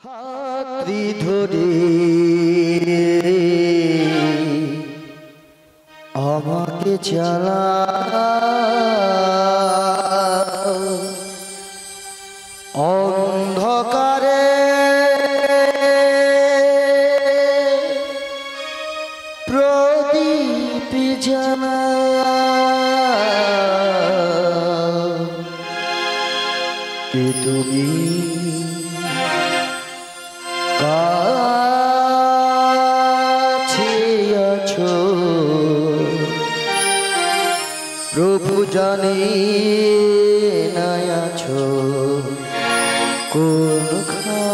হাতড়ি ধরে আমাকে চালা অন্ধকারে প্রদীপ জানা কে তুমি কাছে আছো প্রভু জানে না আছো কোনখানে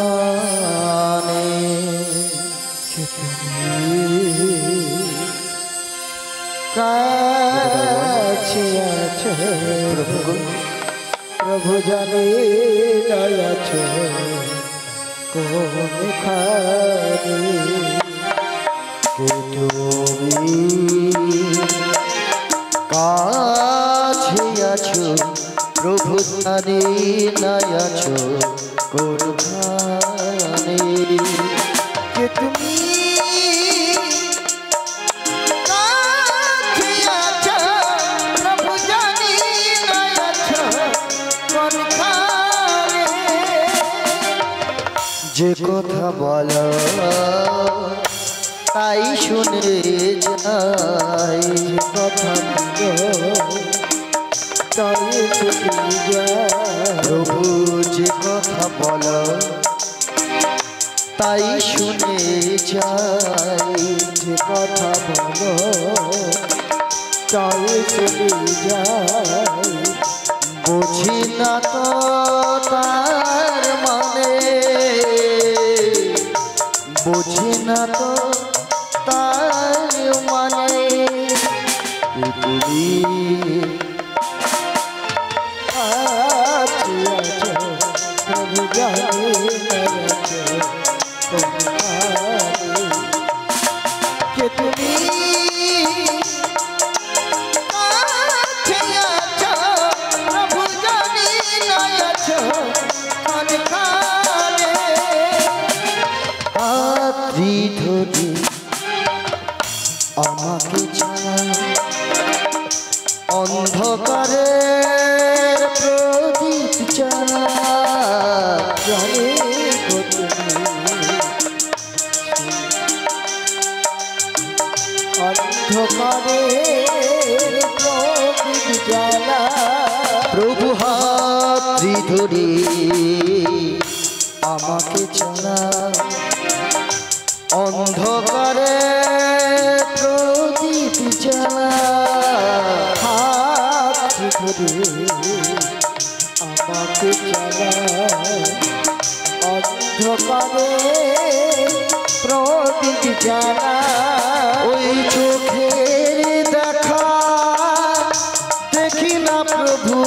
কাছে আছো প্রভু জানে না আছো কোনখানে তুমি কাছে আছো প্রভু জানে না আছো কোনখানে কে তুমি কাছে আছো প্রভু জানে না আছো কোনখানে যে কথা বলো তাই শুনে যাই কথা তাই শুনে যাই প্রভু যে কথা বলো তাই শুনে যাই যে কথা বলো তাই শুনে যাই বুঝি না তো তার মানে বুঝি না তো তার মানে তুমি আছো প্রভু জানে আছো কোনখানে কে তুমি কাছে আছো প্রভু জানে আছো কোনখানে হাতড়ি ধরে আমাকে ছাড়া অন্ধকারে প্রদীপ জ্বালা জলে অন্ধকারে প্রদীপ জ্বালা প্রভু হাতড়ি ধরে আমাকে ছাড়া অন্ধকারে প্রদীপ জ্বালা হাত ধরে আমাকে জ্বালা অন্ধকারে প্রদীপ জ্বালা ওই চোখের দেখা দেখি না প্রভু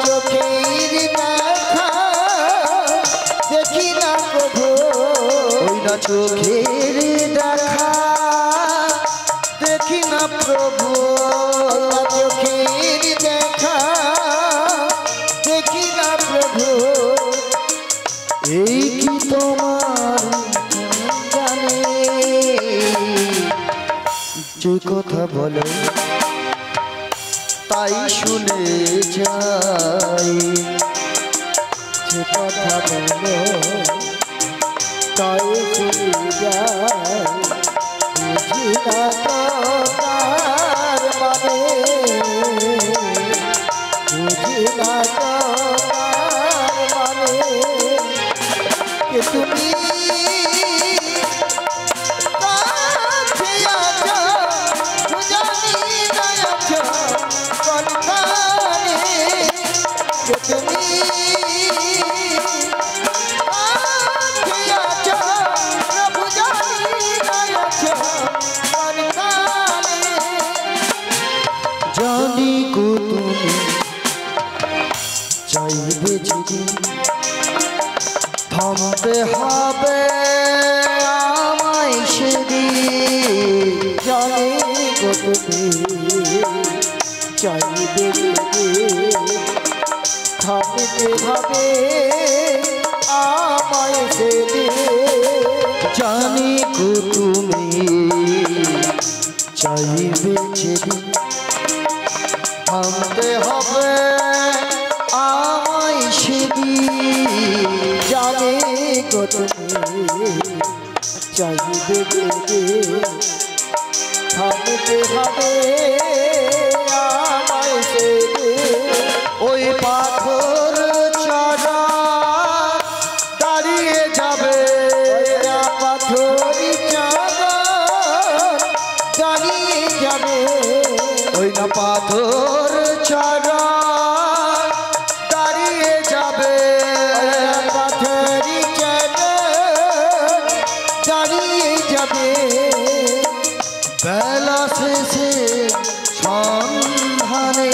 চোখের দেখা দেখি না প্রভু ওই না চোখের দেখা দেখি না প্রভু চোখের দেখা দেখি না প্রভু এই কি তোমার জানে যে কথা বলো তাই শুনে যাই যে কথা বলো তাই শুনে যাই বুঝি না তো তার মানে বুঝি না তো তার মানে কে তুমি কাছে আছো জানি না আছো কোনখানে কে তুমি জানি গো তুমি চাইবে যদি থামতে হবে আমায় সেদিন জানি গো তুমি চাইবে যদি থামতে হবে আমায় সে দে জানি গো তুমি চাইবে যেদিন থামতে হবে আমায় সেদিন জানি গো তুমি চাইবে যেদিন থামতে হবে আমায় সেদিন ওই পাথর ছাড়া দাঁড়িয়ে যাবে পাথরি ছাড়া দাঁড়িয়ে যাবে ওই না পাথর ছাড়া দাঁড়িয়ে যাবে পাথরি ছাড়া দাঁড়িয়ে যাবে বেলা শেষে সন্ধানে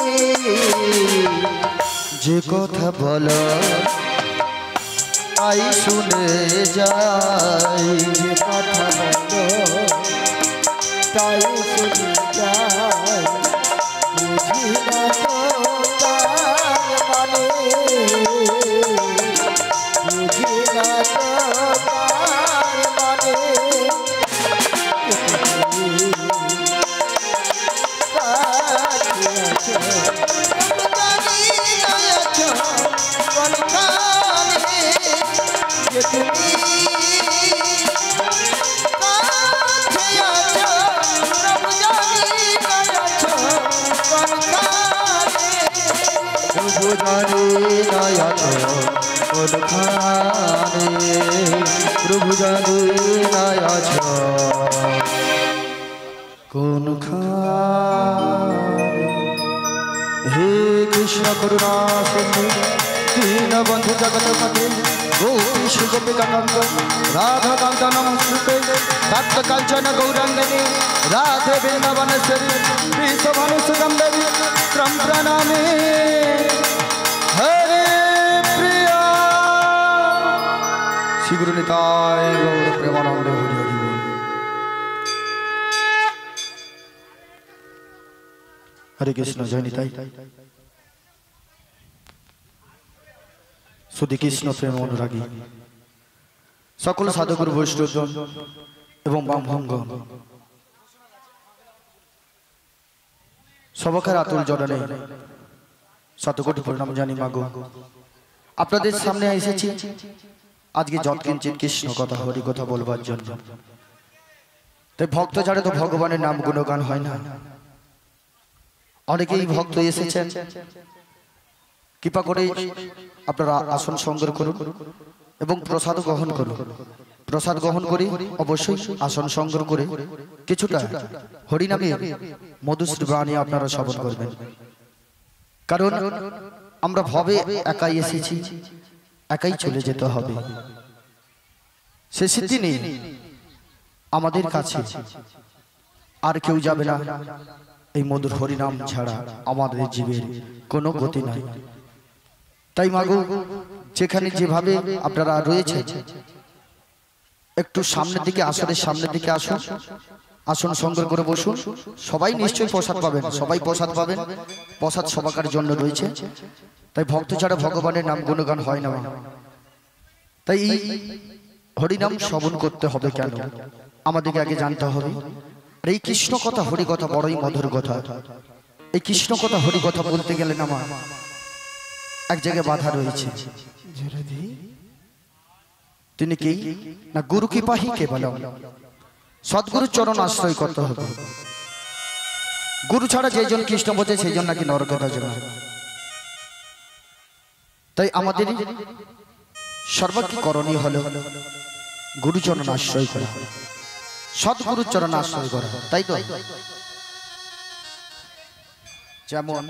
যে কথা বলা তাই শুনে যাই যে কথা বলো তাই শুনে যাই বুঝি না তো তার মানে বুঝি না তো তার মানে প্রভু জানে নাই আছো কোন হে কৃষ্ণ করুণা সিন্ধু দীনবন্ধু জগৎপতে গোপীশ গোপিকাকান্ত রাধাকান্ত নমস্তুতে তপ্ত কাঞ্চন গৌরাঙ্গিনী রাধে বৃন্দাবনেশ্বরী বিশ্বভানুসুগন্ধি ত্রম প্রণামে হরে প্রিয়া শ্রী গুরু নিতাই গৌর প্রেমানন্দে হরি হরি বল। হরে কৃষ্ণ জয় নিতাই। শুধু কৃষ্ণ প্রেম অনুরাগী সকল সাধুগুরু বৈষ্ণব এবং ব্রাহ্মণগণ সবকার আতুল জড়ানে শতকোটি প্রণাম জানি মাগো। আপনাদের সামনে এসেছি আজকে যৎকিঞ্চিৎ কৃষ্ণ কথা হরি কথা বলবার জন্য। তাই ভক্ত ছাড়া তো ভগবানের নাম গুণগান হয় না। অনেকেই ভক্ত এসেছেন, কৃপা করে আপনারা আসন সংগ্রহ করুন এবং প্রসাদ গ্রহণ করুন। প্রসাদ গ্রহণ করে অবশ্যই আসন সংগ্রহ করে কিছুটা হরিনামের মধুশ্রী বাণী আপনারা শ্রবণ করবেন। কারণ আমরা ভবে একাই এসেছি, একাই চলে যেতে হবে। সে সিদ্ধি নেই আমাদের কাছে, আর কেউ যাবে না। এই মধুর হরিনাম ছাড়া আমাদের জীবের কোনো গতি নাই। তাই মাগো, যেখানে যেভাবে আপনারা রয়েছেন একটু সামনের দিকে, আসনের সামনের দিকে আসুন, আসন সংগ্রহ করে বসুন। সবাই নিশ্চয়ই প্রসাদ পাবেন, সবাই প্রসাদ পাবেন। প্রসাদ সবাকার জন্য রয়েছে। তাই ভক্ত ছাড়া ভগবানের নাম গুণগান হয় না। তাই এই হরিনাম শ্রবণ করতে হবে কেন আমাদেরকে আগে জানতে হবে। আর এই কৃষ্ণ কথা হরি কথা বড়ই মধুর কথা। এই কৃষ্ণ কথা হরি কথা বলতে গেলে না আমার এক জায়গায় বাধা রয়েছে। তিনি কি না গুরু কি পাহি কে বলম, সদ্গুরু চরণ আশ্রয় করতে হবে। গুরু ছাড়া যেজন কৃষ্ণ বোঝে সেই জন নাকি নরকে যাবে। তাই আমাদের সর্বাগ্রে করণীয় হলো গুরুচরণ আশ্রয় করা, সদ্গুরুর চরণ আশ্রয় করা। তাই তো যেমন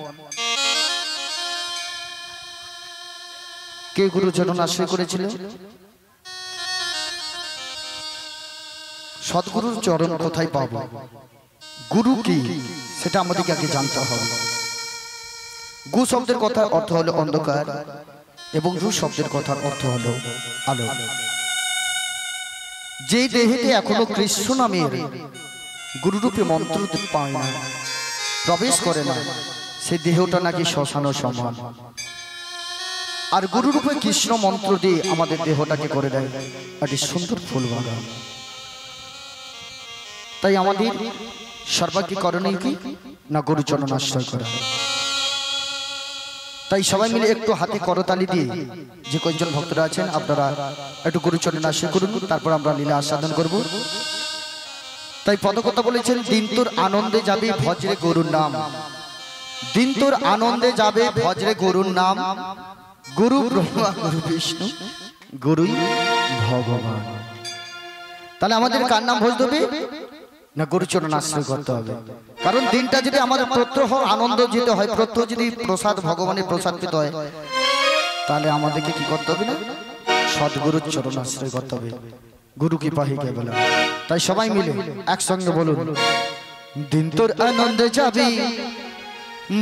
কে গুরুচরণ আশ্রয় করেছিল? সদ্গুরুর চরণ কোথায় পাবো, গুরু কি সেটা আমাদেরকে আগে জানতে হবে। গু শব্দের কথার অর্থ হলো অন্ধকার এবং রু শব্দের কথার অর্থ হলো আলো। যে দেহেতে এখনো কৃষ্ণ নামের গুরুরূপে মন্ত্র পায় না, প্রবেশ করে না, সে দেহটা নাকি শ্মশান সমান। আর গুরুরূপে কৃষ্ণ মন্ত্র দিয়ে আমাদের দেহটাকে করে দেয় একটি সুন্দর ফুল বাগান। তাই আমাদের সর্বাগ্রে করণীয় কি না গুরুচরণ আশ্রয় করা। তাই সবাই মিলে একটু হাতে করতালি দিয়ে যে কয়েকজন ভক্তরা আছেন আপনারা একটু গুরুচরণ আশ্রয় করুন, তারপর আমরা লীলা আস্বাদন করব। তাই পদকথা বলেছেন, দিন তোর আনন্দে যাবে ভজরে গরুর নাম, দিন তোর আনন্দে যাবে ভজরে গরুর নাম, গুরু ব্রহ্মা গুরু বিষ্ণু গুরুই ভগবান। তাহলে আমাদের কার নাম ভজতে হবে না গুরুচরণ আশ্রয় করতে হবে। কারণ দিনটা যদি আমাদের প্রত্যহ আনন্দ যেতে হয়, প্রত্যহ যদি প্রসাদ ভগবানের প্রসাদ পেতে হয়, তাহলে আমাদেরকে কি করতে হবে না সদ্গুরুর চরণ আশ্রয় করতে হবে। গুরু কৃপা হি কেবল। তাই সবাই মিলে একসঙ্গে বলুন, দিন তোর আনন্দে যাবি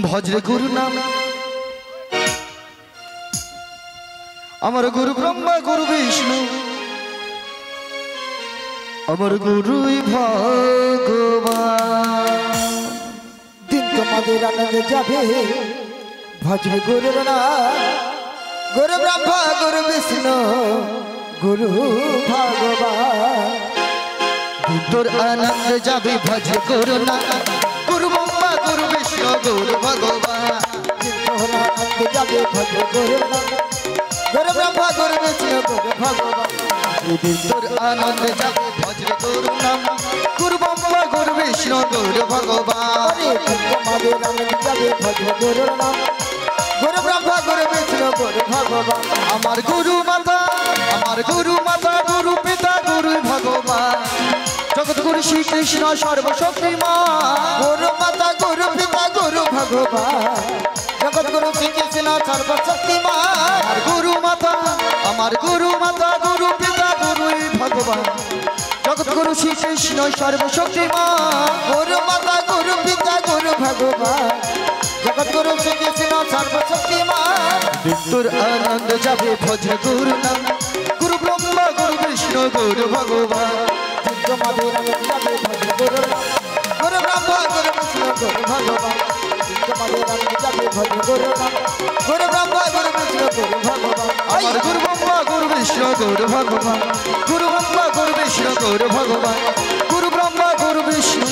ভজরে গুরু নাম, আমার গুরু ব্রহ্মা গুরু বিষ্ণু আমার গুরুই ভগবান। দিন তোমাদের আনন্দে যাবে ভজরে গুরুর নাম, গুরু ব্রহ্মা গুরু বিষ্ণু গুরু ভগবান। দিন তোর আনন্দে যাবে ভজরে গুরু নাম, গুরু ব্রহ্মা গুরু বিষ্ণু গুরু ভগবান। দিন তোর আনন্দে যাবে ভজরে গুরুর নাম, গুরু ব্রহ্মা গুরু বিষ্ণু গুরু ভগবান। দিন তোর আনন্দে যাবে ভজরে গুরু নাম, গুরু ব্রহ্মা গুরু বিষ্ণু গুরু ভগবান। তোমাদের আনন্দে যাবে ভজরে গুরুর নাম, গুরু ব্রহ্মা গুরু বিষ্ণু গুরু ভগবান। আমার গুরু মাতা গুরু পিতা গুরু ভগবান, জগৎ গুরু শ্রীকৃষ্ণ সর্বশক্তিমান। গুরু মাতা গুরু পিতা গুরু ভগবান, জগৎ গুরু শ্রীকৃষ্ণ সর্বশক্তিমান। আমার গুরু মাতা গুরু পিতা গুরু ভগবান, জগৎ গুরু শ্রীকৃষ্ণ সর্বশক্তিমান। গুরু মাতা গুরু পিতা গুরু ভগবান, জগৎ গুরু শ্রীকৃষ্ণ সর্বশক্তিমান। দিন তোর আনন্দ যাবে ভজরে গুরু নাম, গুরু ব্রহ্মা গুরু বিষ্ণু গুরু ভগবান। তোমাদের আনন্দে যাবে ভজরে গুরুর নাম, গুরু ব্রহ্মা গুরু বিষ্ণু গুরু ভগবান। তোমাদের আনন্দে যাবে ভজরে গুরুর নাম, গুরু ব্রহ্মা গুরু বিষ্ণু গুরু ভগবান। আমার গুরু ব্রহ্মা গুরু বিষ্ণু গুরু ভগবান, গুরু ব্রহ্মা গুরু বিষ্ণু গুরু ভগবান, গুরু ব্রহ্মা গুরু বিষ্ণু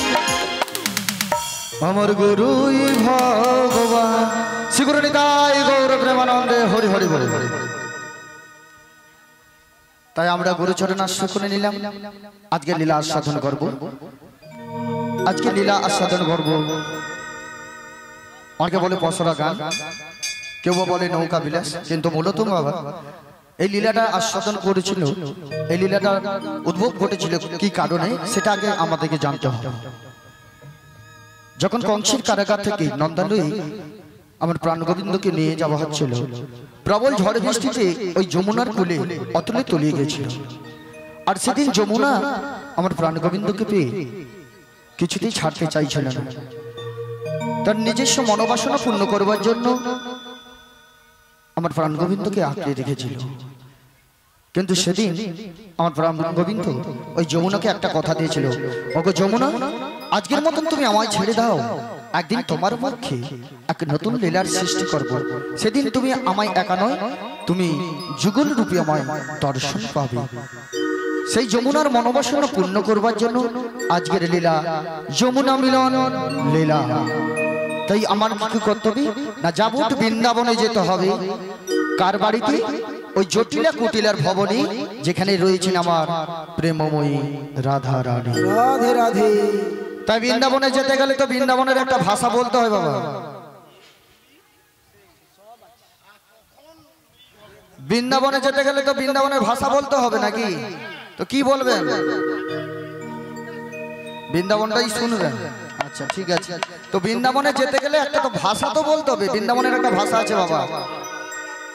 আমার গুরুই ভগবান। শ্রী গুরু নিতাই গৌর প্রেমানন্দে হরি হরি বলে। তাই আমরা গুরুচরণ আশ্রয় করে নিলাম। আজকে লীলা আস্বাদন করব, আজকে লীলা আস্বাদন করব। অনেকে বলে পসরা গান, কেউ বলে নৌকা বিলাস, কিন্তু মূলত বাবা এই লীলাটা আস্বাদন করেছিল, এই লীলাটা উদ্ভব ঘটেছিল কি কারণে সেটা আগে আমাদেরকে জানতে হবে। যখন কংসের কারাগার থেকে নন্দালয়ে আমার প্রাণ গোবিন্দকে নিয়ে যাওয়া হচ্ছিল, প্রবল ঝড় বৃষ্টিতে ওই যমুনার কূলে অতলে তলিয়ে গেছিল। আর সেদিন যমুনা আমার প্রাণ গোবিন্দকে পেয়ে কিছুতেই ছাড়তে চাইছিল না। তার নিজস্ব মনোবাসনা পূর্ণ করবার জন্য আমার প্রাণ গোবিন্দকে আঁকড়ে রেখেছিল। কিন্তু সেদিন আমার প্রাণ গোবিন্দ ওই যমুনাকে একটা কথা দিয়েছিল, ওগো যমুনা, আজকের মতন তুমি আমায় ছেড়ে দাও, একদিন তোমার পক্ষে এক নতুন লীলার সৃষ্টি করব। সেদিন তুমি আমায় একা নয়, তুমি যুগল রূপে আমায় দর্শন পাবে। সেই যমুনার মনোবাসনা পূর্ণ করবার জন্য আজকের লীলা যমুনা মিলন লীলা। তাই আমার কি করতে হবে না, যাবত বৃন্দাবনে যেতে হবে। কার বাড়িতে? ওই জটিলা কুটিলার ভবনে, যেখানে রয়েছেন আমার প্রেমময়ী রাধা রানী। রাধে রাধে। তাই বৃন্দাবনে যেতে গেলে তো বৃন্দাবনের একটা ভাষা বলতে হয় বাবা। বৃন্দাবনে যেতে গেলে তো বৃন্দাবনের ভাষা বলতে হবে নাকি? তো কি বলবেন? বৃন্দাবনটাই শুনবেন। আচ্ছা ঠিক আছে। তো বৃন্দাবনে যেতে গেলে একটা তো ভাষা তো বলতে হবে। বৃন্দাবনের একটা ভাষা আছে বাবা,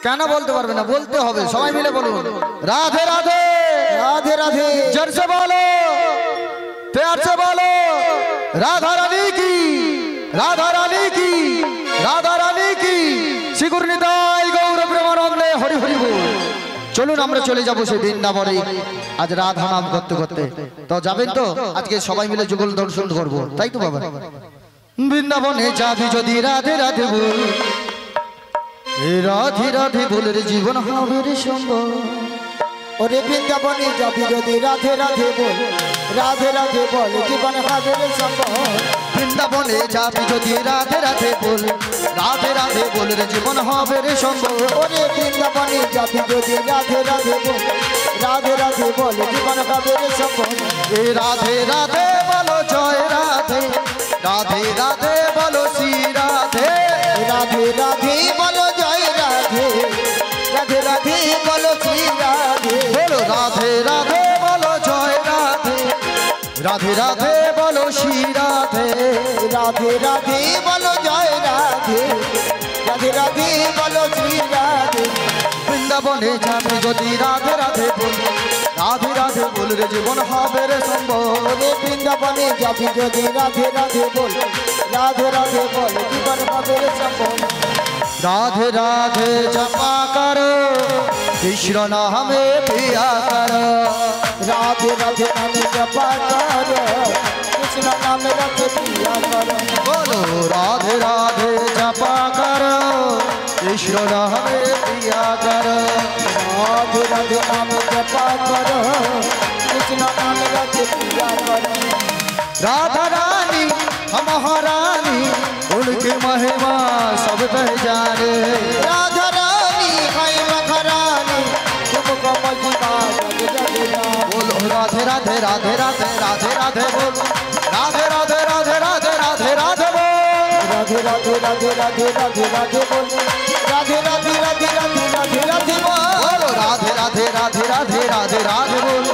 কেন বলতে পারবে না? বলতে হবে। সবাই মিলে বলুন, রাধে রাধে। রাধে রাধে। जोर से बोलो, प्यार से बोलो, राधा रानी की, राधा रानी की, राधा रानी की। श्री गुरु निताई गौर प्रेमानंदे हरि हरि बोल। চলুন আমরা চলে যাব সেই বৃন্দাবনে আজ রাধা নাম করতে করতে। তো যাবেন তো? আজকে সবাই মিলে যুগল দর্শন করব, তাই তো বাবা? বৃন্দাবনে যাবি যদি রাধে রাধে বল, রাধে রাধে বলে রে জীবন হবে রে সম্ভব। ওরে বৃন্দাবনে যাবি যদি রাধে রাধে বল, রাধে রাধে বল জীবন হবে রে সম্ভব। বৃন্দাবনে যাবি যদি রাধে রাধে বল, রাধে রাধে বল রে জীবন হবে রে সম্ভব। ওরে বৃন্দাবনে যাবি যদি রাধে রাধে বল, রাধে রাধে বল জীবন হবে রে সম্ভব। এ রাধে রাধে বলো জয় রাধে, রাধে রাধে বলো শ্রী রাধে, রাধে রাধে বলো জয় রাধে, রাধে রাধে বলো শ্রী রাধে। বলো রাধে রাধে বলো জয় রাধে, রাধে রাধে বলো শ্রী রাধে, রাধে রাধে বলো জয় রাধে, রাধে রাধে বলো শ্রী রাধে। বৃন্দাবনে যাবি যদি রাধে রাধে বল, রাধে রাধে বল রে জীবন হবে রে সম্ভব। ওরে বৃন্দাবনে যাবি যদি রাধে রাধে বল, রাধে রাধে বল জীবন হবে রে সম্ভব। রাধে রাধে জপা করো, কৃষ্ণ নামে প্রিয়া করো, রাধে রাধে নামে জপা করো, কৃষ্ণ নামে রাধে প্রিয়া করো। বলো রাধে রাধে জপা করো, কৃষ্ণ নামে প্রিয়া করো, রাধে রাধে নামে জপা করো, কৃষ্ণ নামে রাধে প্রিয়া করো। राधा रानी हम महारानी उनकी महिमा सब पहचाने। राधा रानी है महारानी तुमको महिमा जग जग जाने। बोलो राधे राधे राधे राधे राधे राधे बोल, राधे राधे राधे राधे राधे राधे बोल, राधे राधे राधे राधे राधे राधे बोल, राधे राधे राधे राधे राधे राधे बोल। बोलो राधे राधे राधे राधे राधे राधे बोल,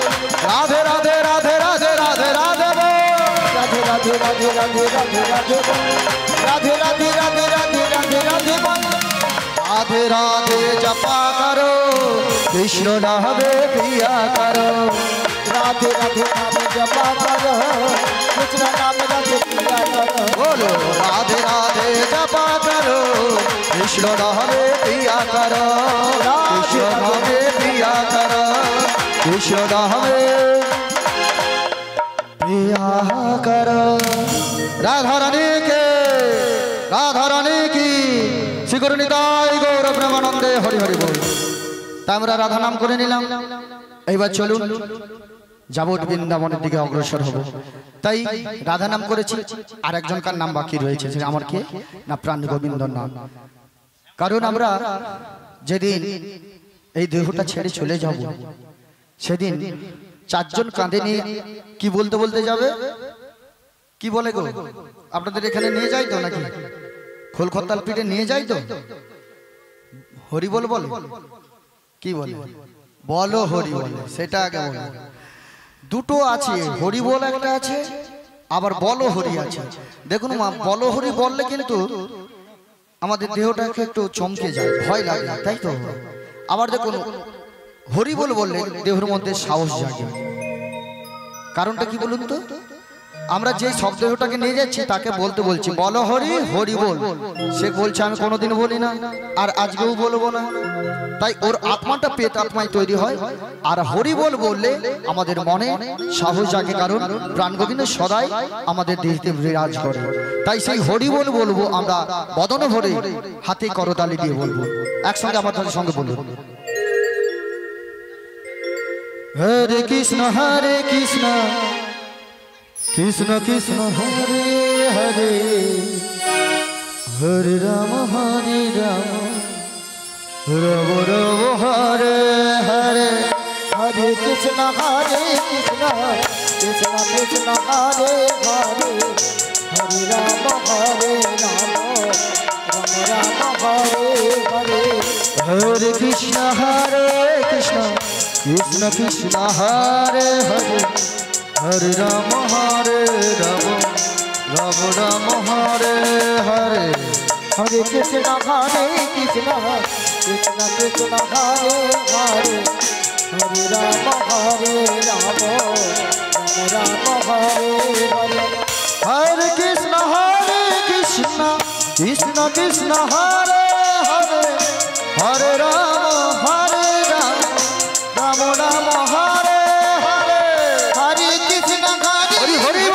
राधे राधे राधे राधे राधे राधे बोल, राधे राधे राधे राधे राधे राधे बोल, राधे राधे राधे राधे राधे राधे बोल। राधे राधे जपा करो, कृष्ण नामे प्रिया करो, राधे राधे नाम जपा करो, कृष्ण नाम राधे प्रिया करो। बोलो राधे राधे जपा करो, कृष्ण नामे प्रिया करो, कृष्ण नामे प्रिया करो, कृष्ण नामे प्रिया करो। राधा रानी के, राधा रानी की श्री गुरु निताई गौर ब्रह्मानंदे हरि हरि बोल। তা আমরা রাধা নাম করে নিলাম। এইবার চলুন যাবত বৃন্দাবনের দিকে অগ্রসর হব। তাই রাধা নাম করেছি, আর একজনকার নাম বাকি রয়েছে, সেটা আমার কে না প্রাণ গোবিন্দর নাম। কারণ আমরা যেদিন এই দেহটা ছেড়ে চলে যাব, সেদিন চারজন কাঁধে নিয়ে কি বলতে বলতে যাবে, কি বলে গো আপনাদের এখানে নিয়ে যাই তো নাকি খোলখত্তাল পিঠে নিয়ে যাই তো, হরি বল বলে কি বলে, বলো হরি বলে, সেটা আগে বলো। দুটো আছে, হরি বল একটা আছে, আবার বলো হরি আছে। দেখুন মা, বলো হরি বললে কিন্তু আমাদের দেহটাকে একটু চমকে যায়, ভয় লাগে, তাই তো। আবার দেখুন হরি বল বললে দেহের মধ্যে সাহস জাগে। কারণটা কি বলুন তো, আমরা যে সব দেহটাকে নিয়ে যাচ্ছি তাকে বলতে বলছি বলো হরি, হরি বল। সে বলছে আমি কোনোদিন বলি না, আর আজকেও বলবো না। তাই ওর আত্মাটা পেট আত্মায় তৈরি হয়। আর হরি বল বললে আমাদের মনে সাহস জাগে, কারণ প্রাণ গোবিন্দ সদাই আমাদের দেহতে বিরাজ করে। তাই সেই হরি বল বলবো আমরা বদন ভরে, হাতে করতালি দিয়ে বলবো। একসঙ্গে আমার সঙ্গে বলবো, হরে কৃষ্ণ হরে কৃষ্ণ, কৃষ্ণ কৃষ্ণ হরে হরে, হরে রাম হরে রাম, রাম রাম হরে হরে। हरे कृष्ण हरे कृष्ण, कृष्ण कृष्ण हरे हरे, हरे राम हरे राम, राम राम हरे हरे। हरे कृष्ण कृष्ण कृष्ण हरे हरे, हरे राम राम, राम राम हरे हरे। हरे कृष्ण कृष्ण कृष्ण कृष्ण हरे हरे, हरे राम हरे राम, राम राम हरे हरे। हरे कृष्ण कृष्ण कृष्ण हरे हरे, हरे राम राम, राम राम हरे हरे। हरे कृष्ण हरि हरि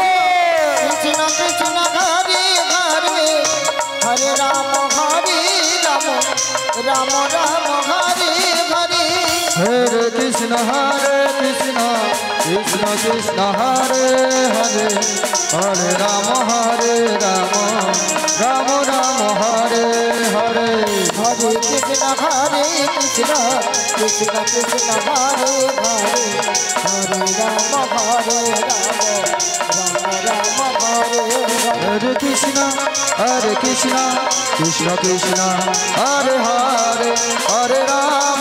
कृष्ण कृष्ण हरे हरे, हरे राम हरे রাম রাম রাম হরে হরে হরে কৃষ্ণ কৃষ্ণ কৃষ্ণ হরে হরে হরে রাম রাম রাম হরে হরে হরে কৃষ্ণ কৃষ্ণ কৃষ্ণ হরে হরে হরে রাম রাম হরে হরে হরে কৃষ্ণ কৃষ্ণ কৃষ্ণ হরে হরে হরে রাম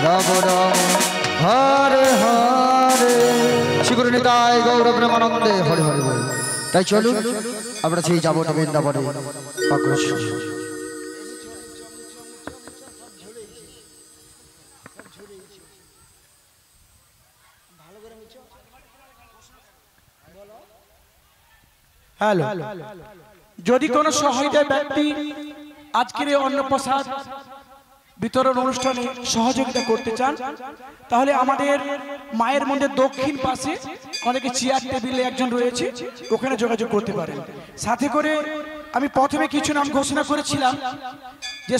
রাম রাম হরে হরে শ্রী নিতাই গৌর প্রেমানন্দে হরে হরে বল। তাই চলুন আমরা সেই যাবো বৃন্দাবনে অগ্রসর। হ্যালো, যদি কোনো সহৃদয় ব্যক্তি আজকের এই অন্নপ্রসাদ বিতরণ অনুষ্ঠানে সহযোগিতা করতে চান তাহলে আমাদের মায়ের মন্দির দক্ষিণ পাশে আমাদেরকে চেয়ার টেবিলে একজন রয়েছে, ওখানে যোগাযোগ করতে পারেন। সাথে করে আমি প্রথমে কিছু নাম ঘোষণা করেছিলাম যে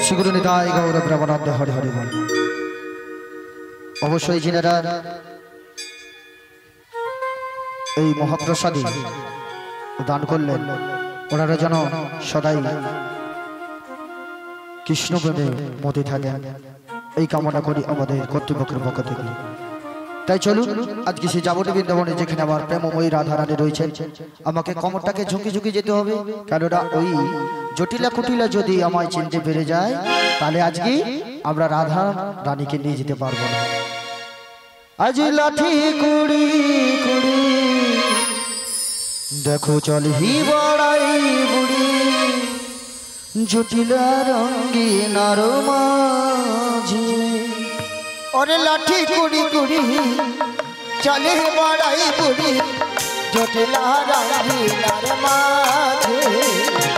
শ্রী নিতাই গৌর প্রেমানন্দে হরে হরে বল। অবশ্যই যিনারা এই মহাপ্রসাদী দান করলেন ওনারা যেন সদাই কৃষ্ণ প্রেমে মতে থাকেন, এই কামনা করি আমাদের কর্তৃপক্ষের পক্ষ থেকে। তাই চলুন আজকে সেই যাবতীয় বৃন্দাবনে যেখানে আমার প্রেমময়ী রাধারানী রয়েছেন, আমাকে কমরটাকে ঝুঁকি ঝুঁকি যেতে হবে, কেননা ওই জটিলা কুটিলা যদি আমায় চিনতে পেরে যায় তাহলে আজকে আমরা রাধা রানীকে নিয়ে যেতে পারবো না। আজি লাঠি কুড়ি কুড়ি দেখো চল হি বড়াই বুড়ি জটিলা রঙ্গি নারমাঝি। ওরে লাঠি কুড়ি কুড়ি চলে বড়াই বুড়ি জটিলা রঙ্গিনার মাঝে।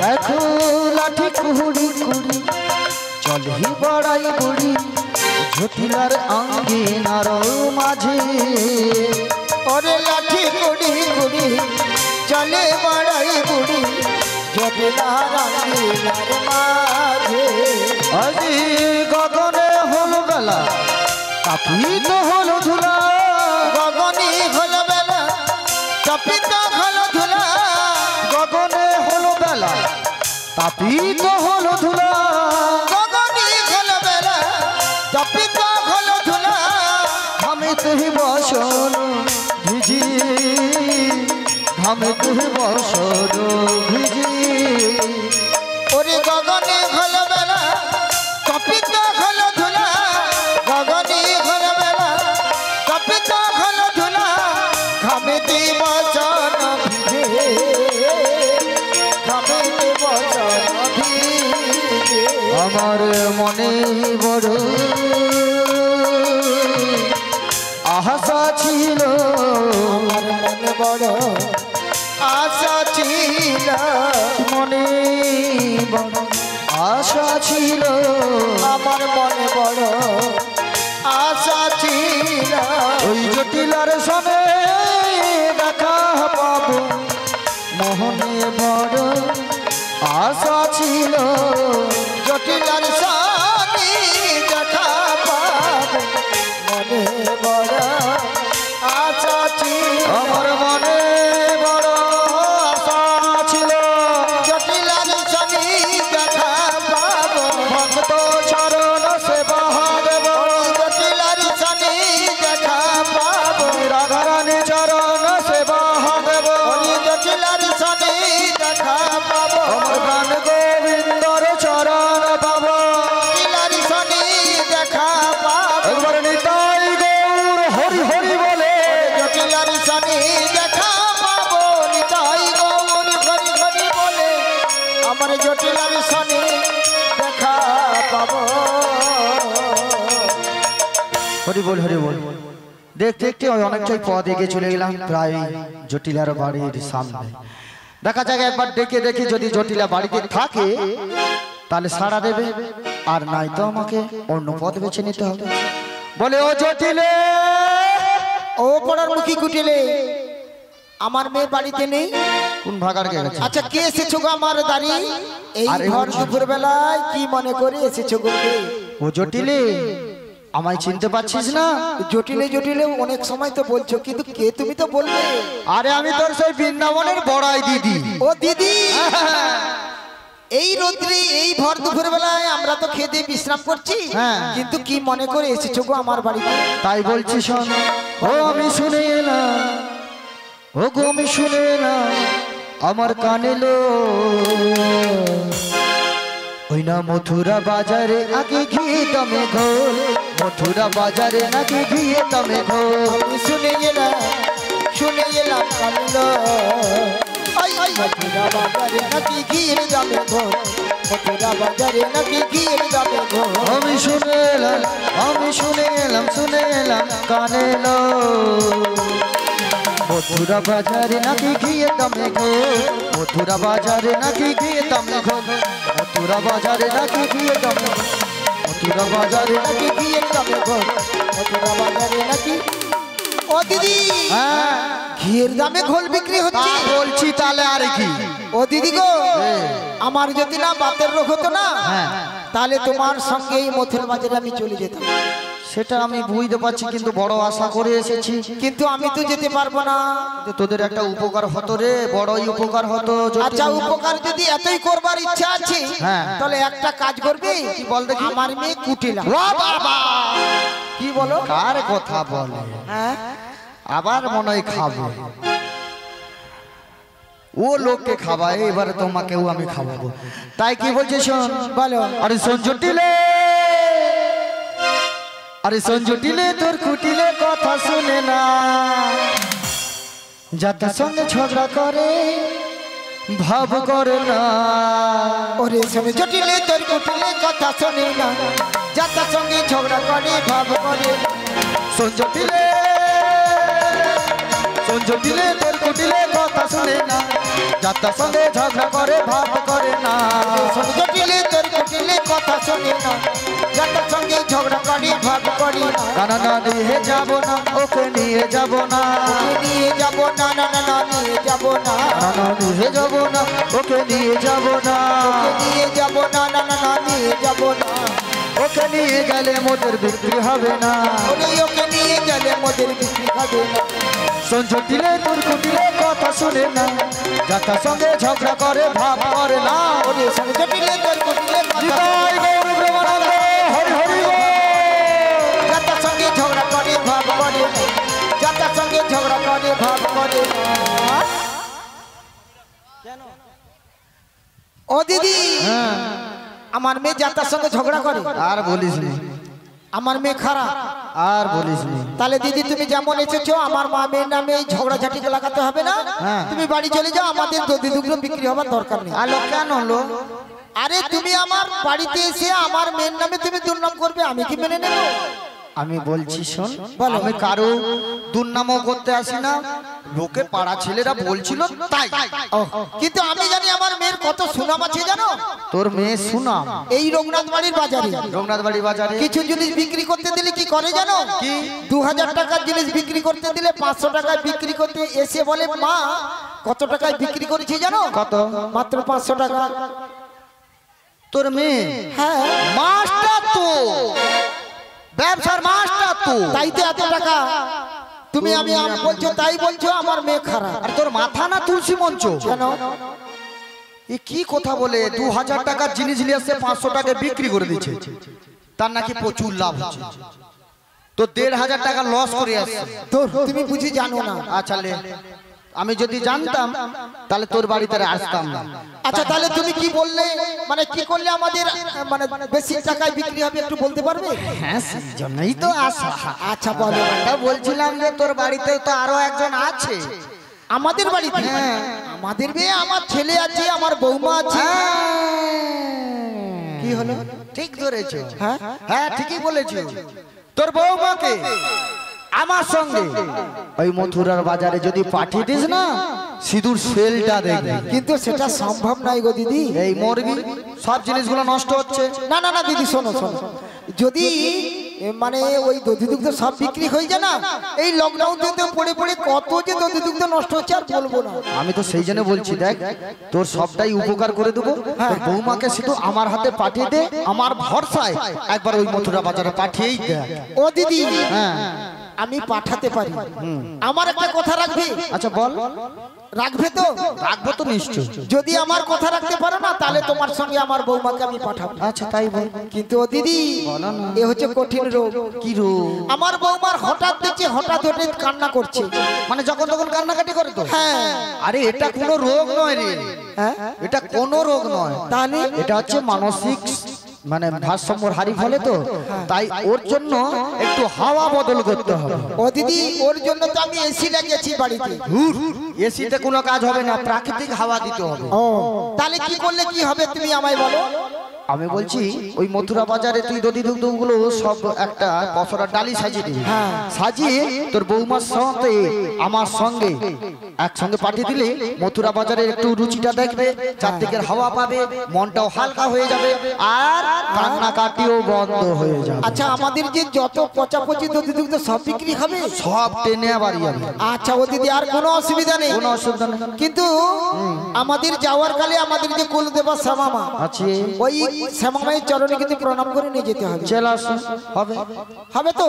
দেখো লাঠি কুড়ি কুড়ি চল হি বড়াই বুড়ি জটিলার অঙ্গিনার মাঝে। ওরে লাঠি কুড়ি কুড়ি চলে বড়াই বুড়ি জটিলা রঙ্গিনার মাঝে। আজি গগনে হল বেলা তাপিত হল ধুলা, গগনে হল বেলা তপিত হল ধুলা। গগনে হল বেলা তাপিত হল ধুলা। গগনে হল বেলা তপিত হল ধুলা। ঘামে তুহি বসন ভিজি ঘামে তুহি বসন ভিজি। ওরে গগনে হল বেলা তপিত হল ধুলা। গগনে হল বেলা তপিত হল ধুলা। ঘামেতে বচন ভিজে ঘামেতে বচন ভিজে। আমার মনে বড় আশা ছিল, আমার মনে বড় আশা ছিল। মনে বড় আশা ছিল, আমার মনে বড় আশা ছিল। ওই জটিলার সনে দেখা পাবো মোহনে বড় আশা ছিল। জটিলার সানি দেখা পাব মনে বড় আশা ছিল। আমার মনে বড় আশা ছিল, জটিলার সানি দেখা পাব ভক্ত চরণ সেবা দেব। জটিলার সানি দেখা পাব রাধারানী চরণ সেবা দেব। জটিলার সানি দেখা পাব আমার গান গোবিন্দর চরণ পাব। জটিলার সানি দেখা পাব একবার নিতাই গৌর হরি হরি বলে। জটিলার সানি দেখা পাব নিতাই গৌর হরি হরি বলে। আমার জটিলার সানি দেখা পাব। হরি বল হরি বল। দেখতে দেখতে অনেকটাই পথ এগিয়ে চলে গেলাম, প্রায় জটিলার বাড়ির সামনে। দেখা যাক একবার ডেকে দেখি, যদি জটিলা বাড়িতে থাকে তাহলে সাড়া দেবে, আর নাই তো আমাকে অন্য পথ বেছে নিতে হবে। বলে ও জটিলে, ও পড়ার মুখী কুটিলে আমার মেয়ে বাড়িতে নেই। কোন ভাগার কে গেছে? আচ্ছা কে এসেছো গো আমার দাঁড়ি এই আরে ভর ও দুপুর বেলায় কি মনে করে এসেছো গো? কে? ও জটিলে, আমায় চিনতে পারছিস না? জটিলে জটিলে অনেক সময় তো বলছো, কিন্তু কে তুমি তো বলবে। আরে আমি তোর সেই বৃন্দাবনের বড়াই দিদি। ও দিদি, এই রোদ্রে এই ভর দুপুর বেলায় আমরা তো খেতে বিশ্রাম করছি, কিন্তু কি মনে করে এসেছো গো আমার বাড়িতে? তাই বলছি শোন, ও আমি শুনে এলাম, ও গো আমি শুনে এলাম, আমার কানে লো ওই না মথুরা বাজারে আগে ঘিয়ে দমে ঘোল, মথুরা বাজারে নাকি ঘিয়ে দমে ঘোল। আমি শুনে এলাম কান্দ, মথুরা বাজারে নাকি ঘিয়ে দমে ঘোল, মথুরা বাজারে নাকি ঘিয়ে দমে ঘোল। আমি শুনে এলাম, আমি শুনে এলাম কানে লো মথুরা বাজারে নাকি ঘিয়ে দমে ঘোল, মথুরা বাজারে নাকি ঘিয়ে দমে ঘোল, মথুরা বাজারে নাকি ঘিয়ে দমে ঘোল, মথুরা বাজারে নাকি ঘিয়ে দমে ঘোল, মথুরা বাজারে নাকি। ও দিদি, হ্যাঁ ঘিয়ের দামে ঘোল বিক্রি হচ্ছে? বলছি তাহলে আর কি। ও দিদি গো, আমার যদি না বাতের রোগ হতো না, তাহলে তোমার সঙ্গে এই মথুরা বাজারে আমি চলে যেতাম। সেটা আমি বুঝতে পারছি, কিন্তু বড় আশা করে এসেছি, কিন্তু আমি তো যেতে পারবো না। তোদের একটা উপকার হতো রে, বড়ই উপকার হতো। আচ্ছা উপকার যদি এতই করবার ইচ্ছা আছে, তাহলে একটা কাজ করবে, কি বল দেখি? আমার মেয়ে কুটিলা। বাবা কি বলো? কার কথা বলে? হ্যাঁ আবার মনে হয় খাবো, ও লোককে খাওয়ায়, এবারে তোমাকেও আমি খাওয়াবো। তাই কি বলছে শোন, বলো। আরে শোন জটিলে, আরে শোন জটিলে, তোর কুটিলে কথা শুনে না, যাদের সঙ্গে ঝগড়া করে ভাব করে না। ওরে শোনে জটিলে, তোর কুটিলে কথা শোনে না, যাদের সঙ্গে ঝগড়া করে ভাব করে। শোন জটিলে, শোন জটিলে, তোর কুটিলে কথা শুনে না, যাদের সঙ্গে ঝগড়া করে ভাব করে না। শোনে জটিলে, তোর কুটিলে কথা শোনে না, যাদের সঙ্গে ঝগড়া করে ভাব করে না। না না নিয়ে যাব না, ওকে নিয়ে যাব না, ওকে নিয়ে যাব না, না না না নিয়ে যাব না, না না নিয়ে যাব না, ওকে নিয়ে যাব না, ওকে নিয়ে যাব না, না না না নিয়ে যাব না। ওকে নিয়ে গেলে মোদের বিক্রি হবে না, ওরে ওকে নিয়ে গেলে মোদের বিক্রি হবে না। শোন জটিলে, তোর কুটিলে কথা শুনে না, যাদের সঙ্গে ঝগড়া করে ভাব করে না। ওরে শোনে জটিলে, তোর কুটিলে কথা নিতাই গৌর প্রেমানন্দ, হরি হরি বল। যাদের সঙ্গে ঝগড়া করে ভাব করে না, যাদের সঙ্গে ঝগড়া করে ভাব করে না। ও দিদি, আমার মেয়ে যাতার সঙ্গে ঝগড়া করে। আর বলিস নি, আমার মেয়ে খারাপ। আর বলিস নি। তাহলে দিদি তুমি যেমন এসেছো, আমার মা মেয়ের নামে এই ঝগড়া ঝাঁটিকে লাগাতে হবে না। তুমি বাড়ি চলে যাও, আমাদের দধি দুগ্ধ বিক্রি হবার দরকার নেই। আলো কেন হলো? আরে তুমি আমার বাড়িতে এসে আমার মেয়ের নামে তুমি দুর্নাম করবে, আমি কি মেনে নেব? আমি বলছি শোন, বলো। আমি কারো দুর্নামও করতে আসি না, লোকে পাড়া ছেলেরা বলছিল তাই। কিন্তু আমি জানি আমার মেয়ের কত সুনাম আছে জানো? তোর মেয়ে সুনাম এই রঘুনাথ বাড়ির বাজারে, রঘুনাথ বাড়ি বাজারে কিছু জিনিস বিক্রি করতে দিলে কি করে জানো? কি? 2000 টাকার জিনিস বিক্রি করতে দিলে 500 টাকায় বিক্রি করতে এসে বলে মা কত টাকায় বিক্রি করেছি জানো? কত? মাত্র 500 টাকা। তোর মেয়ে হ্যাঁ মাস্টার তো, ব্যবসার মাস্টার তো, তাই তো এত টাকা। তুমি আমি বলছো তাই বলছো আমার মেয়ে খারাপ। আর তোর মাথা না তুলসী মঞ্চ? কেন? এ কি কথা বলে? 2000 টাকার জিনিস নিয়ে আসছে 500 টাকায় বিক্রি করে দিচ্ছে, তার নাকি প্রচুর লাভ হচ্ছে, তো 1500 টাকা লস করে আসছে। তোর তুমি বুঝি জানো না। আচ্ছা লে, আমি যদি জানতাম তাহলে তোর বাড়িতে আসতাম না। আচ্ছা তাহলে তুমি কি বললে, মানে কি করলে আমাদের মানে বেশি টাকায় বিক্রি হবে একটু বলতে পারবে? হ্যাঁ সেই জন্যই তো আসা। আচ্ছা বলো। তা বলছিলাম যে তোর বাড়িতে তো আরো একজন আছে। আমাদের বাড়িতে? হ্যাঁ। আমাদের মেয়ে, আমার ছেলে আছে, আমার বৌমা আছে। কি হলো? ঠিক ধরেছ। হ্যাঁ হ্যাঁ ঠিকই বলেছ। তোর বৌমাকে আমার সঙ্গে ওই মথুরার বাজারে যদি পাঠিয়ে দিস না, সিঁদুর সেলটা দেখবি। কিন্তু সেটা সম্ভব নয় গো দিদি। এই মরবি, সব জিনিসগুলো নষ্ট হচ্ছে। না না না দিদি শোনো শোনো, যদি মানে ওই দধি দুগ্ধ সব বিক্রি হয়ে যায় না, এই লকডাউনতে পড়ে পড়ে কত যে দধি দুগ্ধ নষ্ট হচ্ছে আর বলবো না। আমি তো সেই জন্য বলছি, দেখ তোর সবটাই উপকার করে দেবো, তোর বৌমাকে শুধু আমার হাতে পাঠিয়ে দে, আমার ভরসায় একবার ওই মথুরা বাজারে পাঠিয়েই দে। ও দিদি, হ্যাঁ আমি পাঠাতে পারি, আমার একটা কথা রাখবে? আচ্ছা বল। রাখবে তো? রাখবো তো নিশ্চয়। যদি আমার কথা রাখতে পারো না তাহলে তোমার সঙ্গে আমার বৌমাকে আমি পাঠাবো। আচ্ছা তাই বল। কিন্তু ও দিদি, এ হচ্ছে কঠিন রোগ। কি রোগ? আমার বৌমার হঠাৎ দেখছি হঠাৎ কান্না করছে, মানে যখন তখন কান্নাকাটি করে তো? হ্যাঁ। আরে এটা কোনো রোগ নয় রে, হ্যাঁ এটা কোনো রোগ নয়। তাহলে এটা হচ্ছে মানসিক মানে ভারসাম্যর হারি ফলে তো, তাই ওর জন্য একটু হাওয়া বদল করতে হবে। ও দিদি, ওর জন্য তো আমি এসি লাগিয়েছি বাড়িতে। এসিতে কোনো কাজ হবে না, প্রাকৃতিক হাওয়া দিতে হবে। ও তাহলে কি করলে কি হবে তুমি আমায় বলো। আমি বলছি ওই মথুরা বাজারে তুই দধি দুগ্ধগুলো সব একটা পসরার ডালি সাজিয়ে দিবি, সাজিয়ে তোর বৌমার সাথে আমার সঙ্গে একসঙ্গে পাঠিয়ে দিলে মথুরা বাজারে একটু রুচিটা দেখবে, চারদিকের হাওয়া পাবে, মনটাও হালকা হয়ে যাবে, আর কান্নাকাটিও বন্ধ হয়ে যাবে। আচ্ছা, আমাদের যে যত পচাপচি দধি দুগ্ধ সব বিক্রি হবে? সব টেনে বাড়ি যাবে। আচ্ছা ও দিদি, আর কোনো অসুবিধা নেই? কোনো অসুবিধা নেই। কিন্তু আমাদের যাওয়ার কালে আমাদের যে কুলদেবা শ্যামামা আছে, ওই শ্যামামায়ের চরণে কিন্তু প্রণাম করে নিয়ে যেতে হবে। চলে আসো। হবে হবে তো?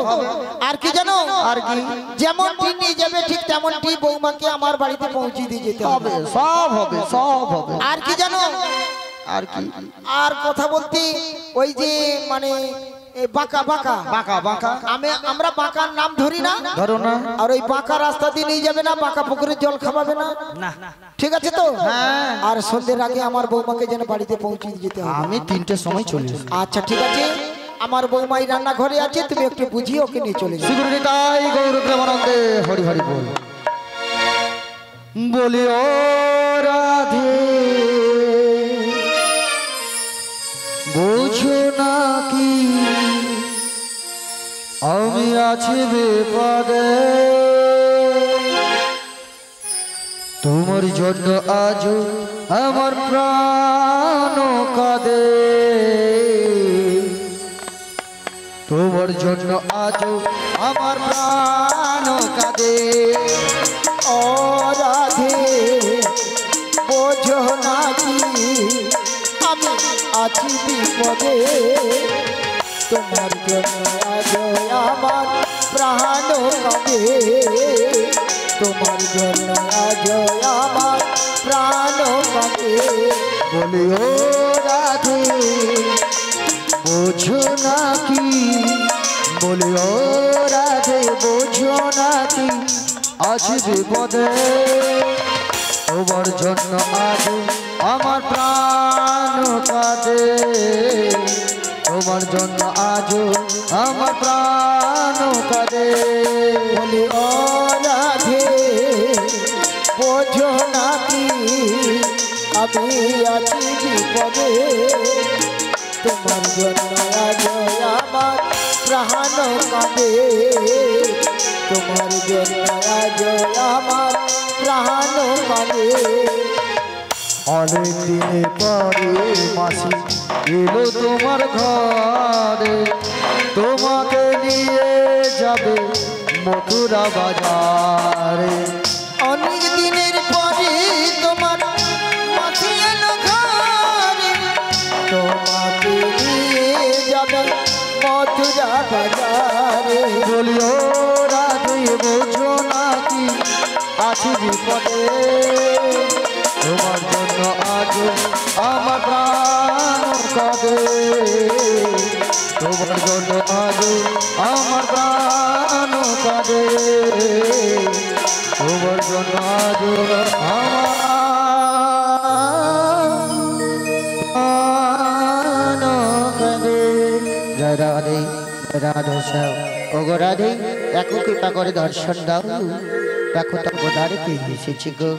আর কি জানো, আর কি? যেমনটি নিয়ে যাবে ঠিক তেমনটি বৌমাকে আমার বাড়িতে পৌঁছে দিয়ে যেতে হবে। সব হবে, সব হবে। আর কি জানো, আর কি? আর কথা বলতে ওই যে মানে বাঁকা বাঁকা বাঁকা বাঁকা আমরা বাঁকার নাম ধরি না, ধরো না। আর ওই বাঁকা রাস্তা দিয়ে নিয়ে যাবে না, বাঁকা পুকুরে জল খাওয়াবে না, ঠিক আছে তো? আর সন্ধ্যের আগে আমার বৌমাকে যেন বাড়িতে পৌঁছে যেতে হবে। আমি 3টের সময় চলে আসি। আচ্ছা ঠিক আছে, আমার বৌমাই রান্নাঘরে আছে, তুমি একটু বুঝিয়ে ওকে নিয়ে চলে যাও। শ্রীগুরুতাই গৌর প্রেমানন্দে হরি হরি বল। বলি ও রাধে বুঝো না কি আমি আছি বিপদে, তোমার জন্য আজ আমার প্রাণ কাঁদে, তোমার জন্য আজ আমার প্রাণ কাঁদে। ও রাধে বোঝো না কি আমি আছি বিপদে, তোমার জন্য আজ আমার প্রাণ কাঁদে, তোমার জন্য আজ আমার প্রাণ কাঁদে। বলি ও রাধে বোঝো না কি, বলি ও রাধে বোঝো না কি আজ বিপদে, তোমার জন্য আজ আমার প্রাণ কাঁদে, তোমার জন্য আজ আমার প্রাণ কাঁদে। বলি ও রাধে বোঝো না কি আমি আছি বিপদে, তোমার জন্য আজ আমার প্রাণ কাঁদে, তোমার জন্য আজ আমার প্রাণ কাঁদে। অনেক দিনের পরে মাসি এলো তোমার ঘরে, তোমাকে নিয়ে যাবে মথুরা বাজারে। অনেক দিনের পরে তোমার মাসি এলো ঘরে, তোমাকে নিয়ে যাবে মথুরা বাজারে। বলি ও রাধে বোঝো না কি আছি বিপদে, তোমার জন্য আজ আমার প্রাণ কাঁদে, তোমার জন্য আজ আমার প্রাণ কাঁদে, তোমার জন্য আজ আমার প্রাণ কাঁদে। জয় রাধে রাধে শ্যাম। ও গো রাধে দেখো কৃপা করে দর্শন দাও, দেখো তো গোদারে কি এসেছি গো।